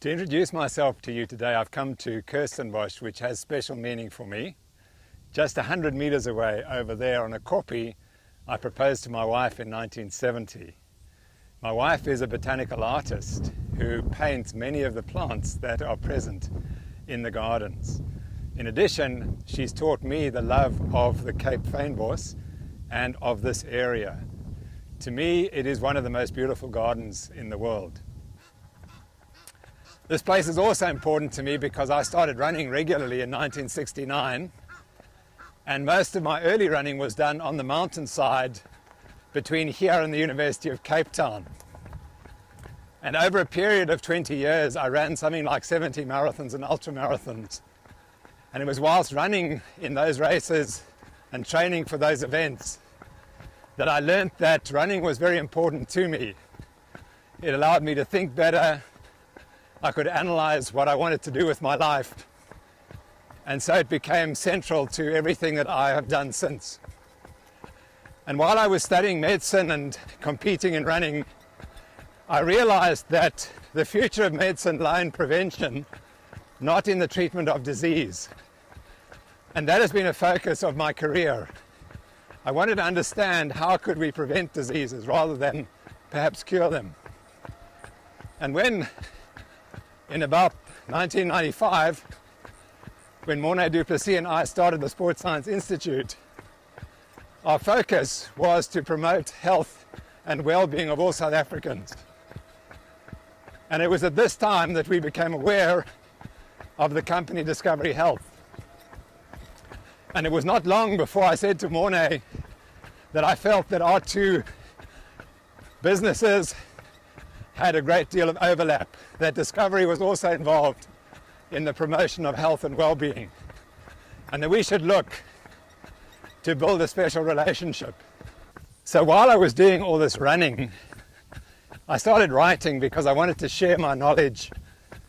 To introduce myself to you today, I've come to Kirstenbosch, which has special meaning for me. Just 100 meters away over there on a kopje, I proposed to my wife in 1970. My wife is a botanical artist who paints many of the plants that are present in the gardens. In addition, she's taught me the love of the Cape Fynbos and of this area. To me, it is one of the most beautiful gardens in the world. This place is also important to me because I started running regularly in 1969, and most of my early running was done on the mountainside between here and the University of Cape Town. And over a period of 20 years, I ran something like 70 marathons and ultramarathons. And it was whilst running in those races and training for those events that I learned that running was very important to me. It allowed me to think better. I could analyze what I wanted to do with my life. And so it became central to everything that I have done since. And while I was studying medicine and competing in running, I realized that the future of medicine lay in prevention, not in the treatment of disease. And that has been a focus of my career. I wanted to understand how could we prevent diseases rather than perhaps cure them. And when in about 1995, when Morné Duplessis and I started the Sports Science Institute, our focus was to promote health and well-being of all South Africans. And it was at this time that we became aware of the company Discovery Health. And it was not long before I said to Morné that I felt that our two businesses had a great deal of overlap, that Discovery was also involved in the promotion of health and well-being, and that we should look to build a special relationship. So while I was doing all this running, I started writing because I wanted to share my knowledge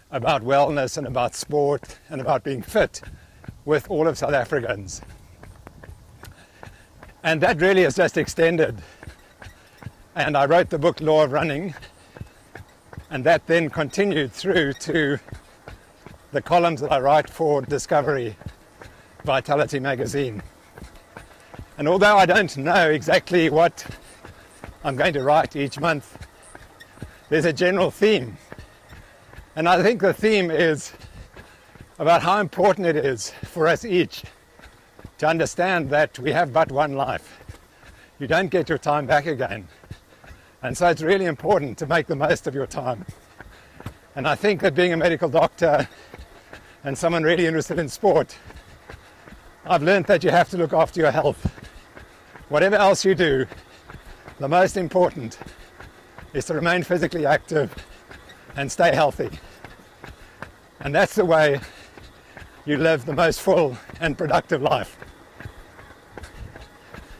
about wellness and about sport and about being fit with all of South Africans. And that really has just extended. And I wrote the book Law of Running, and that then continued through to the columns that I write for Discovery Vitality magazine. And although I don't know exactly what I'm going to write each month, there's a general theme. And I think the theme is about how important it is for us each to understand that we have but one life. You don't get your time back again. And so it's really important to make the most of your time. And I think that being a medical doctor and someone really interested in sport, I've learned that you have to look after your health. Whatever else you do, the most important is to remain physically active and stay healthy. And that's the way you live the most full and productive life.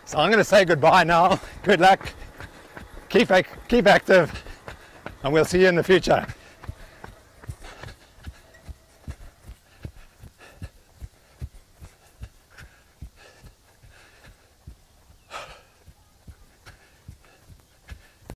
So I'm going to say goodbye now. Good luck. Keep active, and we'll see you in the future.